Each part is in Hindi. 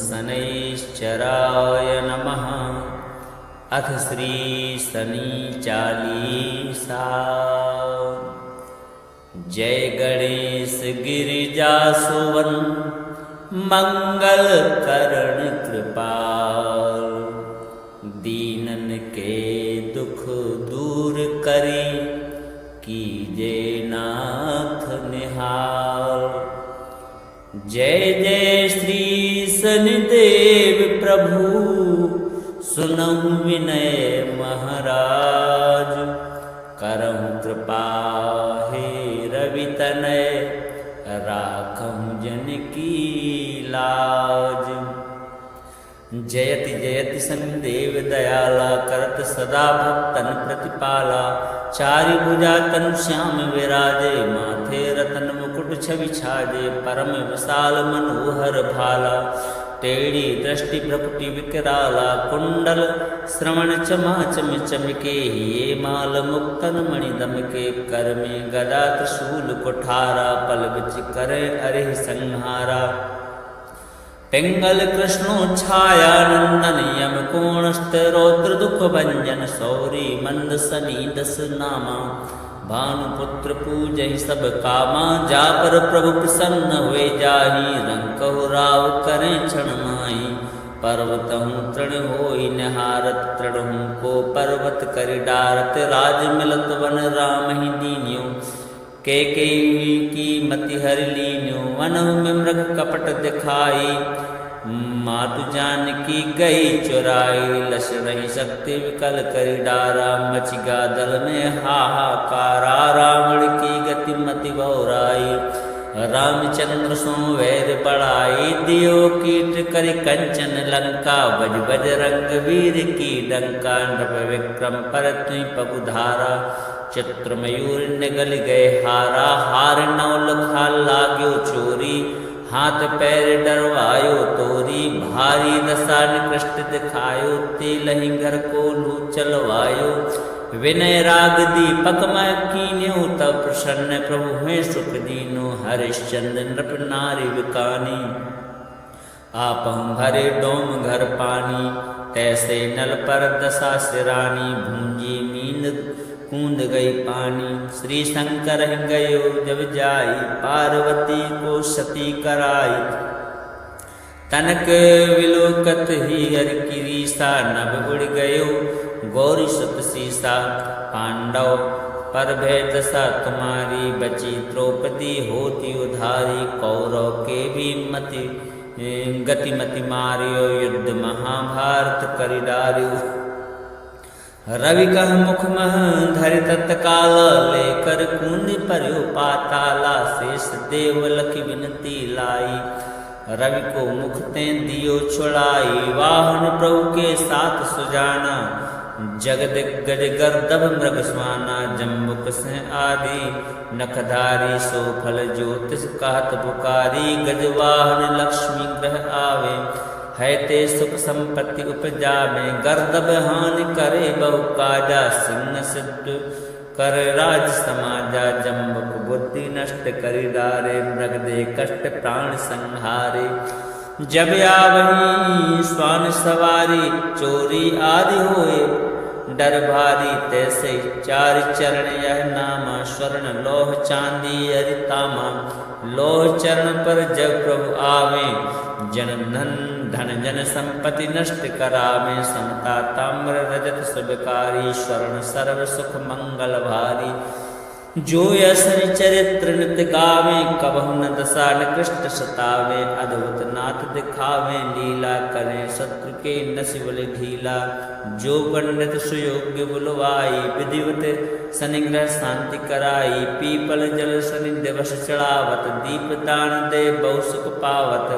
शनैश्चराय नमः। अथ श्री शनि चालीसा। जय गणेश गिरिजासुवन मंगल करण कृपाल। दीनन के दुख दूर करी कीजे नाथ निहाल। जय जय श्री शनिदेव प्रभु सुनहु विनय महाराज। करहु कृपा हे रवि तनय राखहु जन की लाज। जयति जयति शनिदेव दयाला करत सदा भक्तन प्रतिपाला। चारि भुजा तनु श्याम विराजे माथे रतन मुकुट छवि छाजे। परम विशाल मनोहर भाला टेढ़ी दृष्टि भ्रकुटि विकराला। कुंडल श्रवण चमा चम चमके ये माल मुक्तन मणि दमके। कर में गदा त्रिशूल कुठारा पल बिच करे अरे संहारा। पिंगल कृष्णो छाया नंदन यम कोणस्थ रौद्र दुख भंजन। सौरी मंद सनी दस नामा भानुपुत्र पूजहि सब कामा। जा पर प्रभु प्रसन्न हुए जाहि रंकहु राव करें क्षण माहि। पर्वतहु तृण होई निहारत तृणहु को पर्वत करि डारत। राज मिलत वन राम ही दीन्यो कैकेयी की मति हरि लीन्यो। वनहु में मृग कपट दिखाई मातु जानकी गई चुराई। लश रही शक्ति विकल करि डारा मचि गा दल में हाहाकारा। रावण की गति मति बहुराई रामचंद्र सो वैर बढ़ाई। दियो कीट करि कंचन लंका बज बज रंग वीर की डंका। नृप विक्रम पर तुई पगुधारा चित्र मयूर निगल गए हारा। हार नौ लखा लाग्यो चोरी हाथ पैर डरवायो तोरी। भारी दशा निकृष्ट दिखायो तेलहि घर को लू चलवायो। विनय राग दीपक मैं कीन्यो तब प्रसन्न प्रभु हैं सुख दीनो। हरिश्चंद्र नृप नारी विकानी आपहु भरे डोम घर पानी। तैसे नल पर दशा सिरानी भूंजी मीन कूद गई पानी। श्री शंकर गयो जब जाई पार्वती को सती कराई। तनक विलोकत ही हर की रीसा नभ उड़ गयो गौरी सुत सीसा। पांडव पर भय दशा तुम्हारी बची द्रौपदी होती उधारी। कौरव के भी मति गतिमति मारियो युद्ध महाभारत करि डारियो। रवि कह मुख मह धरि तत्काल लेकर कूद पर्यो पाताला। शेष देव लखि विनती लाई रवि को मुख ते दियो छुड़ाई। वाहन प्रभु के साथ सुजाना जगद गज गर्दभ मृग स्वाना। जम्बुक से आदि नखधारी सो फल ज्योतिष कहत पुकारी। गजवाहन लक्ष्मी ग्रह आवे है ते सुख संपत्ति उपजावे। गर्दभ हानि करे बहु काजा सिंह सिद्ध कर राज समाजा। जम्बुक बुद्धि नष्ट करि डारे मृग दे कष्ट प्राण संहारे। जब आवही स्वान सवारी चोरी आदि होए डर भारी। तैसे चार चरण यह नामा स्वर्ण लोह चांदी अरितामा। लोह चरण पर जब प्रभु आवे जन धन जन संपत्ति नष्ट करावे। समता ताम्र रजत सुबकारी स्वर्ण सर्व सुख मंगल भारी। जो यसनि चरित्र नित्य गावे कबहु न दशा निकृष्ट सतावे। अद्भुत नाथ दिखावे लीला करें शत्रु के नसिबल ढीला। जो पंडित सुयोग्य बुलवाई विधिवत शनिग्रह शांति कराई। पीपल जल शनि दिवस चढ़ावत दीप दान दे बहु सुख पावत।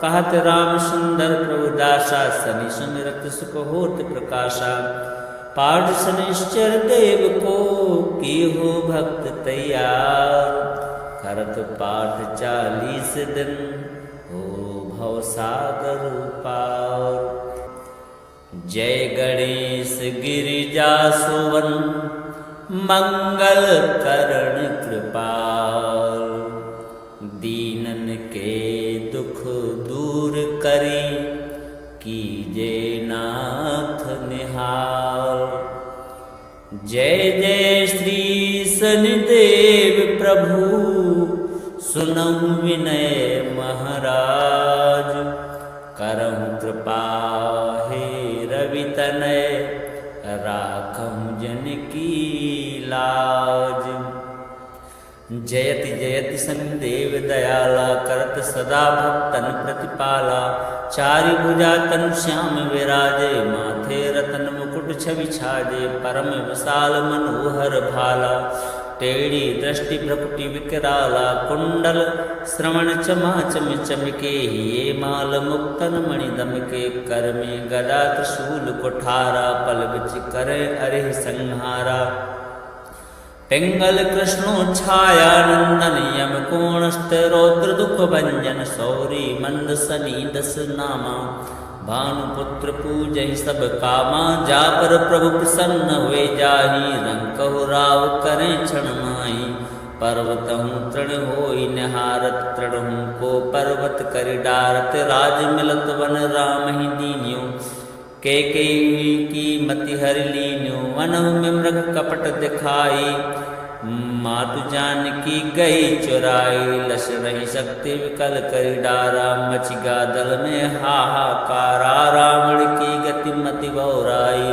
कहत राम सुंदर प्रभु दासा शनि सुमिरत सुख होत प्रकाशा। पाठ शनिश्चर देव को की हो भक्त तैयार। करत पाठ 40 दिन हो भव सागर पार। जय गणेश गिरिजासुवन मंगल करण कृपाल। दीनन के दुख दूर करी, कीजे नाथ निहाल। जय जय श्री शनिदेव प्रभु, सुनहु विनय महाराज। करहु कृपा हे रवि तनय, राखहु जन की लाज। जयति जयति शनिदेव दयाला, करत सदा भक्तन प्रतिपाला। चारि भुजा तनु श्याम विराजे, माथे रतन मुकुट छवि छाजे। परम विशाल मनोहर भाला, टेढ़ी दृष्टि भ्रकुटि विकराला। कुंडल श्रवण चमाचम चमके, ये माल मुक्तन मणि दमके। कर में गदा त्रिशूल कुठारा, पल बिच करे अरिह संहारा। पिंगल कृष्णो छाया नंदन, यम कोणस्थ रौद्र दुख भंजन। सौरी मंद सनी दस नामा, भानुपुत्र पूजहि सब कामा। जा पर प्रभु प्रसन्न हुए जाहि, रंकहु राव करें क्षण माहि। पर्वतहु तृण होई निहारत, तृणहु को पर्वत करि डारत। राज मिलत वन राम ही दीन्यो, कैकेयी की मति हरि लीन्यो। वनहु में मृग कपट दिखाई, मातु जानकी गई चुराई। लस रही शक्ति विकल करि डारा, मचि गा दल में हाहाकारा। रावण की गति मति बहुराई,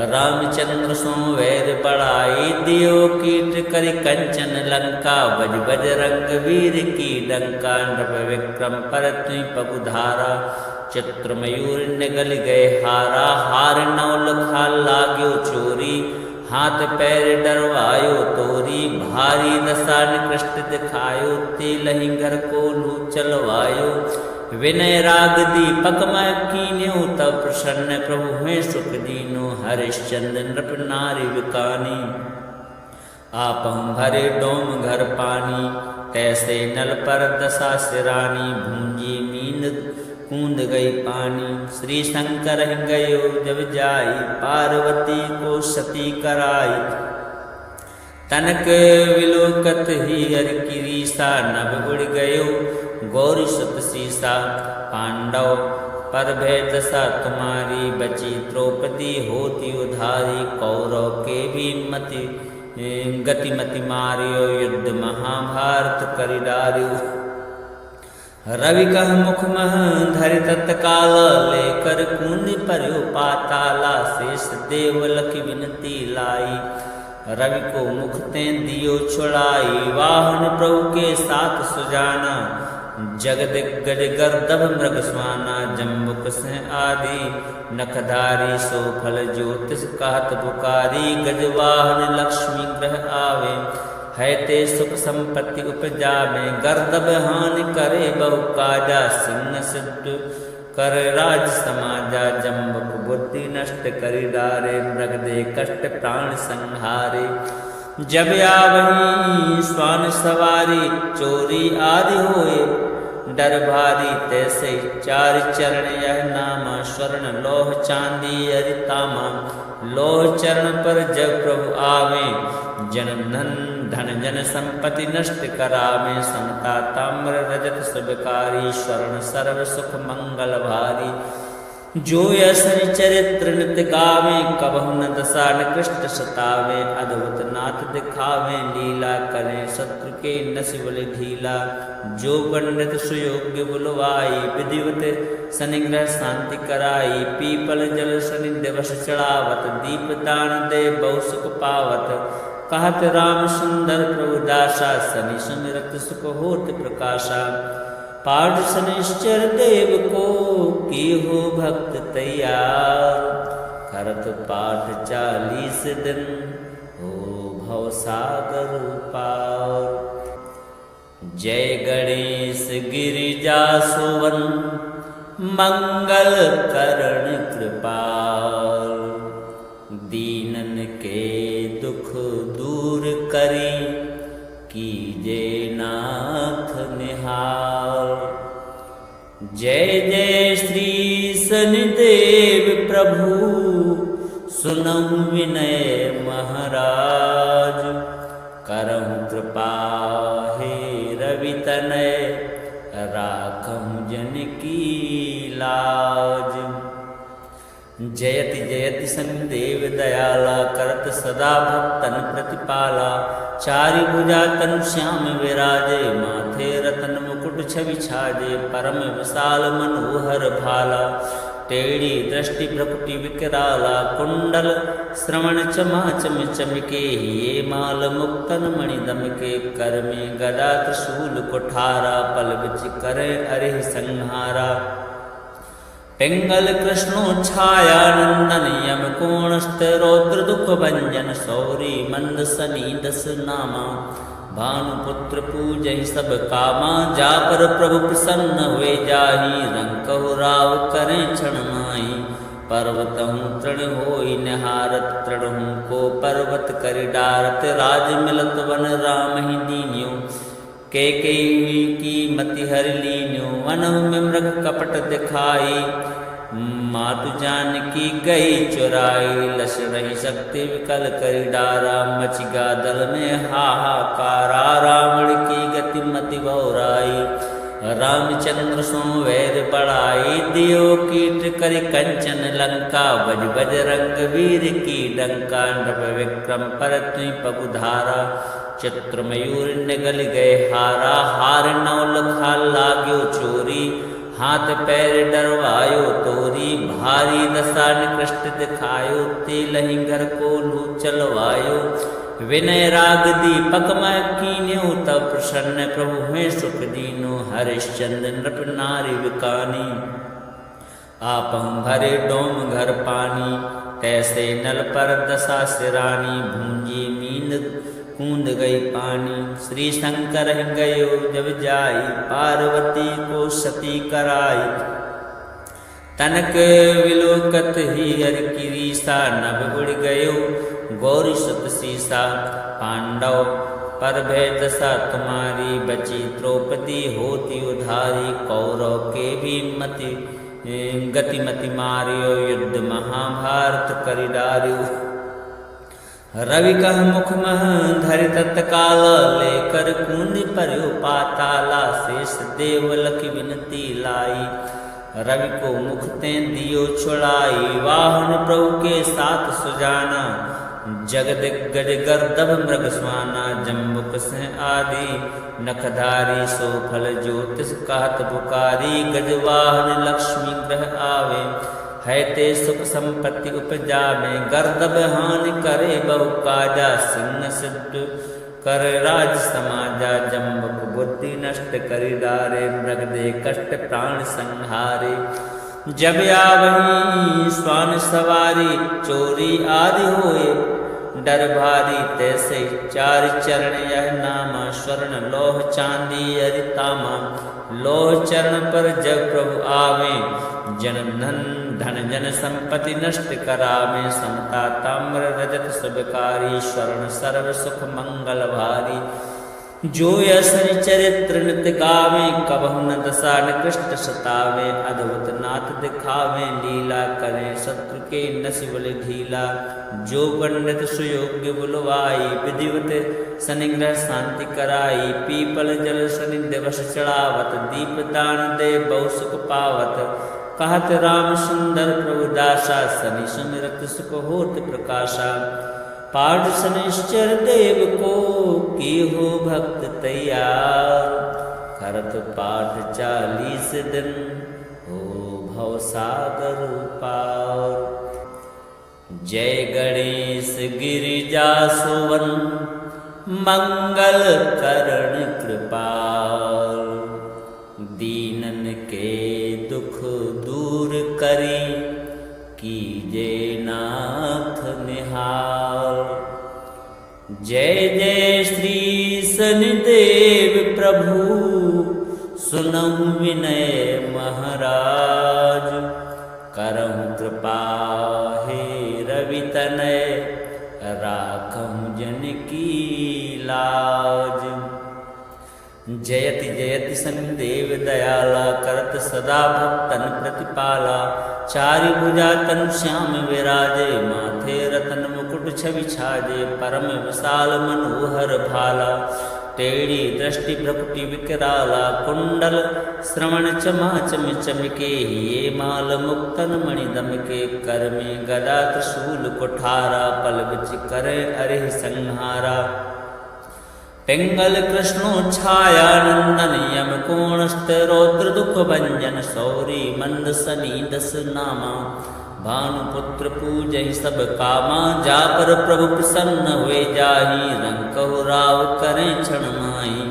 रामचंद्र सो वैर बढ़ाई। दियो कीट करि कंचन लंका, बज बज रंग वीर की डंका। नृप विक्रम पर तुई पगुधारा, चित्र मयूर निगल गए हारा। हार नौ लखा लाग्यो चोरी, हाथ पैर डरवायो तोरी। भारी दशा निकृष्ट दिखायो, तेलहि घर को लू चलवायो। विनय राग दीपक मैं कीन्यो, तब प्रसन्न प्रभु हुए सुख दीनो। हरिश्चंद्र नृप नारी विकानी, आपहु भरे डोम घर पानी। तैसे नल पर दशा सिरानी, भूंजी मीन कूंद गई पानी। श्री शंकर गयो जब जाई, पार्वती को सती कराई। तनक विलोकत ही हर की रीसा, नभ उड़ गयो गौरी सत सीसा। पांडव पर भय दशा तुम्हारी, बची द्रौपदी होती उधारी। कौरव के भी मति गतिमति मारियो, युद्ध महाभारत करि डारियो। रवि कह मुख मह धरि तत्काल, लेकर कूंद पर्यो पाताला। शेष देव लखि विनती लाई, रवि को मुख ते दियो छुड़ाई। वाहन प्रभु के साथ सुजाना, जगदिग्गज गर्दभ मृग स्वाना। जम्बुक सिंह आदि नखधारी, सो फल ज्योतिष कहत पुकारी। गजवाहन लक्ष्मी ग्रह आवे, है ते सुख संपत्ति उपजावे। गर्दभ हानि करे बहु काजा, सिंह सिद्ध कर राज समाजा। जम्बुक बुद्धि नष्ट करि डारे, मृग दे कष्ट प्राण संहारे। जब आवही स्वान सवारी, चोरी आदि होए डर भारी। तैसे चार चरण यह नामा, स्वर्ण लोह चांदी अरितामा। लोह चरण पर जब प्रभु आवे, जन धन जन संपत्ति नष्ट करावे। समता ताम्र रजत सुबकारी, स्वर्ण सर्व सुख मंगल भारी। जो यशनि चरित्र नित गावे, कबहु न दशा निकृष्ट सतावे। अद्भुत नाथ दिखावे लीला, करें शत्रु के नसिबल ढीला। जो पंडित सुयोग्य बुलवाई, विधिवत शनिग्रह शांति कराई। पीपल जल शनि दिवस चढ़ावत, दीप दान दे बहु सुख पावत। कहत राम सुंदर प्रभु दासा, शनि सुमिरत सुख होत प्रकाशा। पाठ शनिश्चर देव को की हो भक्त तैयार। करत पाठ 40 दिन, हो भव सागर पार। जय गणेश गिरिजा सुवन, मंगल करण कृपाल। दीनन के दुख दूर करी, कीजे नाथ निहाल। जय जय श्री शनिदेव प्रभु, सुनहु विनय महाराज। करहु कृपा हे रवि तनय, राखहु जन की लाज। जयति जयति शनिदेव दयाला, करत सदा भक्तन प्रतिपाला। चारि भुजा तनु श्याम विराजे, माथे रतन मुकुट छवि छाजे। परम विशाल मनोहर भाला, टेढ़ी दृष्टि भ्रकुटि विकराला। कुंडल श्रवण चमा चम चमके, ये माल मुक्तन मणि दमके। कर में गदा त्रिशूल कुठारा, पल बिच करे अरिह संहारा। पिंगल कृष्णो छाया नंदन, यम कोणस्थ रौद्र दुख भंजन। सौरी मंद सनी दस नामा, भानुपुत्र पूजहि सब कामा। जा पर प्रभु प्रसन्न हुए जाहि, रंकहु राव करें क्षण माहि। पर्वतहु तृण होई निहारत, तृणहु को पर्वत करि डारत। राज मिलत वन राम ही दीन्यो, कैकेयी की मति हरि लीन्यो। वनहु में मृग कपट दिखाई, मातु जानकी गई चुराई। लस रही शक्ति विकल करि डारा, मच गा दल में हाहाकारा। रावण की गति मति बहुराई, रामचंद्र सो वैर बढ़ाई। दियो कीट करि कंचन लंका, बज बज रंग वीर की डंका। नृप विक्रम पर तुई पगुधारा, चित्र मयूर निगल गए हारा। हार नौ लखा लाग्यो चोरी, हाथ पैर डरवायो तोरी। भारी दशा निकृष्ट दिखायो, तेलहि घर को लू चलवायो। विनय राग दीपक मैं कीन्यो, तब प्रसन्न प्रभु हुए सुख दीनो। हरिश्चंद्र नृप नारी विकानी, आपहु भरे डोम घर पानी। तैसे नल पर दशा सिरानी, भूंजी मीन कूद गई पानी। श्री शंकर गयो जब जाई, पार्वती को सती कराई। तनक विलोकत ही हर की रीसा, नभ उड़ गयो गौरी सत सीसा। पांडव पर भय दशा तुम्हारी, बची द्रौपदी होती उधारी। कौरव के भी मति गतिमति मारियो, युद्ध महाभारत करि डारियो। रवि कह मुख मह धरि तत्काल, लेकर कूद पर्यो पाताला। शेष देव लखि विनती लाई, रवि को मुख ते दियो छुड़ाई। वाहन प्रभु के साथ सुजाना, जगदिग्गज गर्दभ मृग स्वाना। जम्बुक सिंह आदि नखधारी, सो फल ज्योतिष कहत पुकारी। गजवाहन लक्ष्मी ग्रह आवे, है ते सुख संपत्ति उपजावे। गर्दभ हानि करे बहु काजा, सिंह सिद्ध कर राज समाजा। जम्बुक बुद्धि नष्ट करि डारे, मृग दे कष्ट प्राण संहारे। जब आवही स्वान सवारी, चोरी आदि होए डर भारी। तैसे चार चरण यह नामा, स्वर्ण लोह चांदी अरितामा। लोह चरण पर जब प्रभु आवे, जन धन जन संपत्ति नष्ट करावे। समता ताम्र रजत सुबकारी, स्वर्ण सर्व सुख मंगल भारी। जो यशनि चरित्र नित गावे, कबहु न दशा निकृष्ट सतावे। अद्भुत नाथ दिखावे, लीला करे शत्रु के नसि बल ढीला। जो पंडित सुयोग्य बुलवाई, विधिवत शनिग्रह शांति कराई। पीपल जल शनि दिवस चढ़ावत, दीप दान दे बहु सुख पावत। कहत राम सुंदर प्रभु दासा, शनि सुमिरत सुख होत प्रकाशा। पाठ शनिश्चर देव को की हो भक्त तैयार। करत पाठ 40 दिन, हो भव सागर पार। जय गणेश गिरिजा सुवन, मंगल करण कृपाल। दीनन के दुख दूर करी, कीजे नाथ निहाल। जय जय श्री शनिदेव प्रभु, सुनहु विनय महाराज। करहु कृपा हे रवि तनय, राखहु जन की लाज। जयति जयति शनिदेव दयाला, करत सदा भक्तन प्रतिपाला। चारि भुजा तनु श्याम विराजे, माथे रतन मुकुट छवि छाजे। परम विशाल मनोहर भाला, टेढ़ी दृष्टि भ्रकुटि विकराला कुंडल श्रवण चमा चम चमके ये माल मुक्तन मणि दमके कर में गदा त्रिशूल कुठारा पल बिच करे अरिह संहारा पिंगल कृष्णो छाया नंदन यम कोणस्थ रौद्र दुख भंजन सौरी मंद सनी दस नामा भानुपुत्र पूजहि सब कामा जा पर प्रभु प्रसन्न हुए जाहि रंकहु राव करें क्षण माहि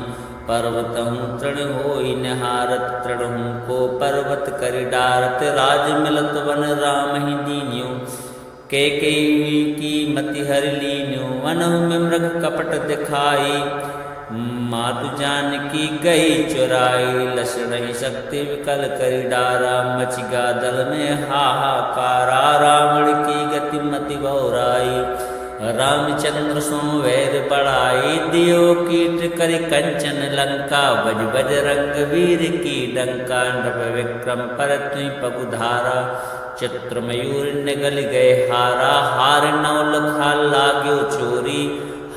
पर्वतहु तृण होई निहारत तृणहु को पर्वत करि डारत राज मिलत वन राम ही दीन्यो के की मति हर लीन्यो वनहु में मृग कपट दिखाई मातु जानकी गई चुराई लक्ष्मण शक्ति विकल करि डारा मचिगा दल में हाहाकारा रावण की गति मति बहुराई रामचंद्र सो वैर बढ़ाई दियो कीट करि कंचन लंका बज बज रंग वीर की डंका नभ विक्रम पर तुई पगुधारा चित्र मयूर निगल गए हारा हार नौ लखा लाग्यो चोरी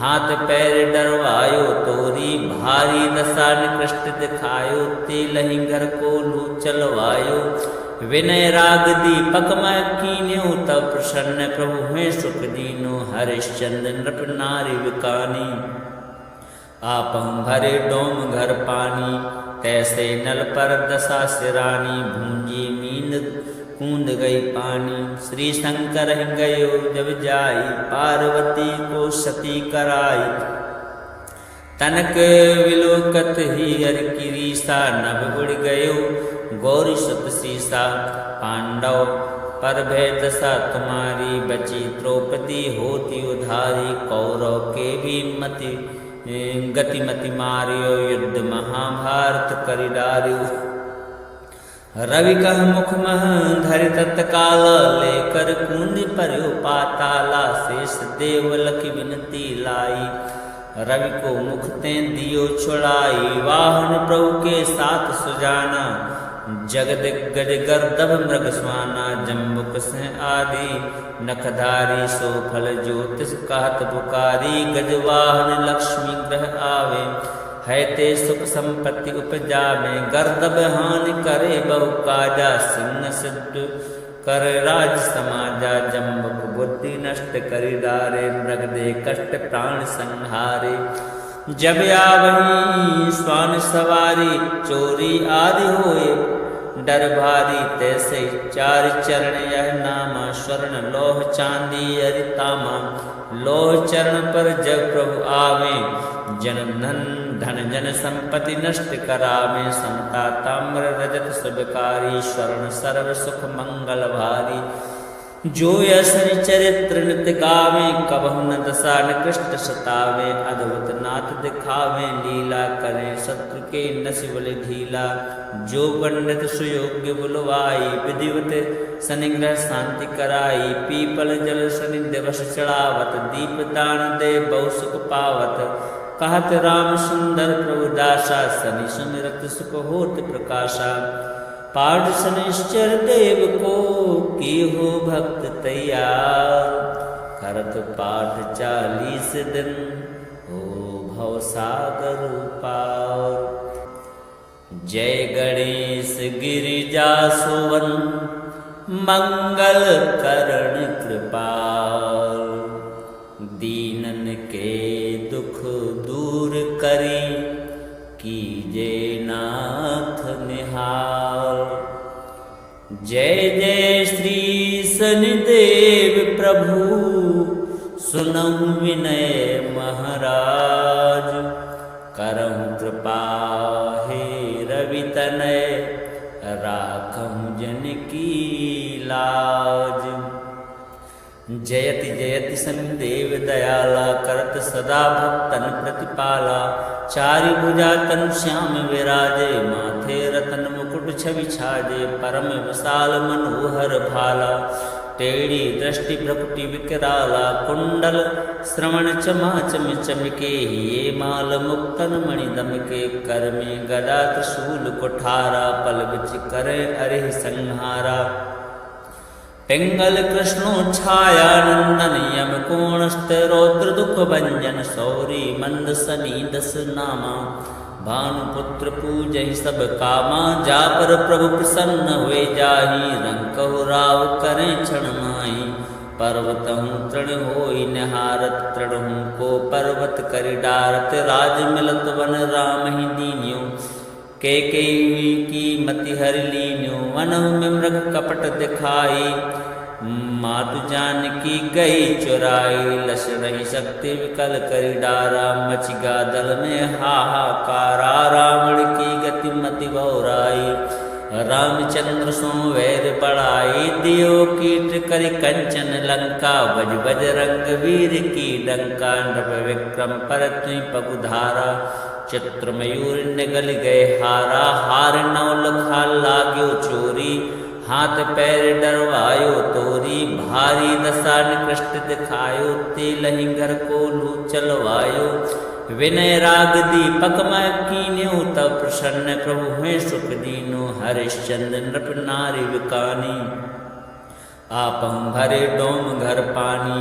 हाथ पैर डरवायो तोरी भारी दशा निकृष्ट दिखायो तेलहि घर को लू चलवायो विनय राग दीपक मैं कीन्यो तब प्रसन्न प्रभु हैं सुख दीनो हरिश्चंद्र नृप नारी विकानी आपहु भरे डोम घर पानी तैसे नल पर दशा सिरानी भूंजी मींद कूद गई पानी श्री शंकर गयो जब जाई पार्वती को सती कराई तनक विलोकत ही हर की रीसा नभ उड़ गयो गौरी सुत सीसा पांडव पर भय दशा तुम्हारी बची द्रौपदी होती उधारी कौरव के भी मति गतिमति मारियो युद्ध महाभारत करि डारियो रवि कह मुख मह धरि तत्काल लेकर कुंडी पर्यो पाताला शेष देव लखी विनती लाई रवि को मुख ते दियो छुड़ाई वाहन प्रभु के साथ सुजाना जगद गज गर्दभ मृग स्वाना जम्बुक से आदि नखधारी सो फल ज्योतिष कहत पुकारी गजवाहन लक्ष्मी ग्रह आवे है ते सुख संपत्ति उपजावे गर्दभ हानि करे बहु काजा सिंह सिद्ध कर राज समाजा जम्बुक बुद्धि नष्ट करि डारे मृग दे कष्ट प्राण संहारे जब आवही स्वान सवारी चोरी आदि होए डर भारी तैसे चार चरण यह नामा स्वर्ण लोह चांदी अरितामा लोह चरण पर जब प्रभु आवे जन धन जन संपत्ति नष्ट करावे समता ताम्र रजत सुबकारी स्वर्ण सर्व सुख मंगल भारी जो यशनि चरित्र नित गावे कबहु न दशा निकृष्ट सतावे अद्भुत नाथ दिखावे लीला करे शत्रु के नसिबल ढीला जो पंडित सुयोग्य बुलवाई विधिवत शनिग्रह शांति कराई पीपल जल शनि दिवस चढ़ावत दीप दान दे बहु सुख पावत कहत राम सुंदर प्रभु दासा शनि सुमिरत सुख होत प्रकाशा पाठ शनिश्चर देव को की हो भक्त तैयार करत पाठ 40 दिन हो भव सागर पार जय गणेश गिरिजा सुवन मंगल करण कृपाल दीनन के दुख दूर करी कीजे नाथ निहाल जय जय श्री शनिदेव प्रभु सुनहु विनय महाराज करहु कृपा हे रवि तनय राखहु जन की लाज जयति जयति शनिदेव दयाला करत सदा भक्तन प्रतिपाला चारि भुजा तनु श्याम विराजे माथे रतन मुकुट छवि छाजे परम विशाल मनोहर भाला टेढ़ी दृष्टि भ्रकुटि विकराला कुंडल श्रवण चमा चम चमके ये माल मुक्तन मणि दमके कर में गदा त्रिशूल कुठारा पल बिच करे अरिह संहारा पिंगल कृष्णो छाया नंदन यम कोणस्थ रौद्र दुख भंजन सौरी मंद सनी दस नामा भानुपुत्र पूजहि सब कामा जा पर प्रभु प्रसन्न हुए जाहि रंकहु राव करें क्षण माहि पर्वत हूँ तृण होई निहारत तृण हूँ को पर्वत करि डारत राज मिलत वन राम ही दीन्यो के की मति हरि लीन्यो वन में मृग कपट दिखाई मातु जानकी गई चुराई लश रही शक्ति विकल करि डारा मचिगा दल में हाहाकारा रावण की गति मति बहुराई रामचंद्र सो वैर बढ़ाई दियो कीट करि कंचन लंका बज बजरंग वीर की डंका नभ विक्रम पर तुई पगुधारा चित्र मयूर निगल गए हारा हार नौ लखा लाग्यो चोरी हाथ पैर डरवायो तोरी भारी दशा निकृष्ट दिखायो तेलहि घर को लू चलवायो विनय राग दीपक मैं कीन्यो तब प्रसन्न प्रभु हैं सुख दीनो हरिश्चंद्र नृप नारी विकानी आपहु भरे डोम घर पानी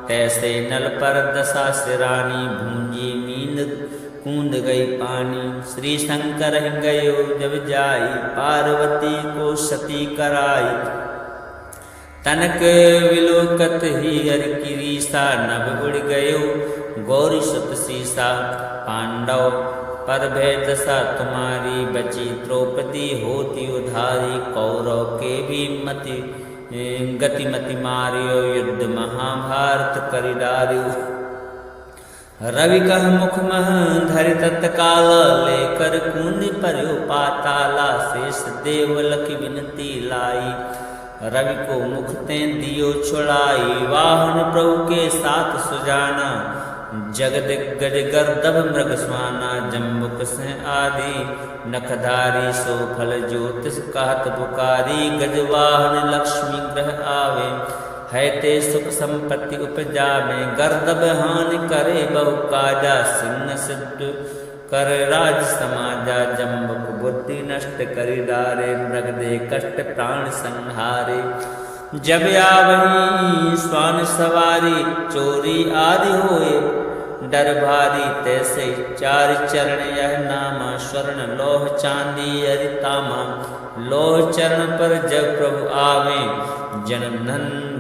तैसे नल पर दशा सिरानी भूंजी नींद कूद गई पानी श्री शंकर गयो जब जाई पार्वती को सती कराई तनक विलोकत ही हर किरीसा नभ उड़ गयो गौरी सुत सीसा पांडव पर भय दशा तुम्हारी बची द्रौपदी होती उधारी कौरव के भी मति गतिमति मारियो युद्ध महाभारत करि डारियो रवि कह मुख मह धरि तत्काल लेकर कुंडी पर्यो पाताला शेष देव लखि विनती लाई रवि को मुख ते दियो छुड़ाई वाहन प्रभु के साथ सुजाना जगद गज गर्दभ मृग स्वाना जम्बुक से आदि नखधारी सो फल ज्योतिष कहत पुकारी गजवाहन लक्ष्मी ग्रह आवे है ते सुख संपत्ति उपजा में गर्दभ हानि करे बहु काजा सिंह सिद्ध कर राज समाजा जम्बुक बुद्धि नष्ट करि डारे मृग दे कष्ट प्राण संहारे जब आवही स्वान सवारी चोरी आदि होए डर भारी तैसे चार चरण यह नामा स्वर्ण लोह चांदी अरितामा लोह चरण पर जब प्रभु आवे जन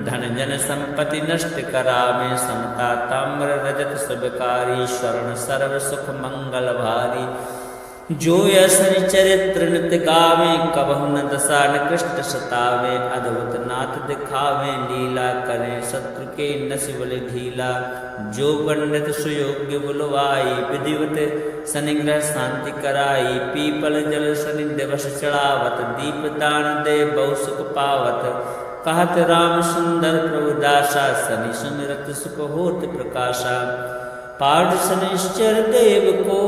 धन जन संपत्ति नष्ट करावे समता ताम्र रजत सबकारी स्वर्ण सर्व सुख मंगल भारी जो यशनि चरित्र नित गावे कबहु न दशा निकृष्ट सतावे अद्भुत नाथ दिखावे लीला करें शत्रु के नसिबल ढीला जो पंडित सुयोग्य बुलवाई विधिवत शनिग्रह शांति कराई पीपल जल शनि दिवस चढ़ावत दीप दान दे बहु सुख पावत कहत राम सुंदर प्रभु दासा शनि सुमिरत सुख होत प्रकाशा पाठ शनिश्चर देव को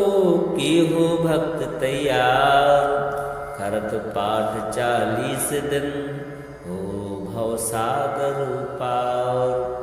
की हो भक्त तैयार करत पाठ 40 दिन हो भव सागर पार।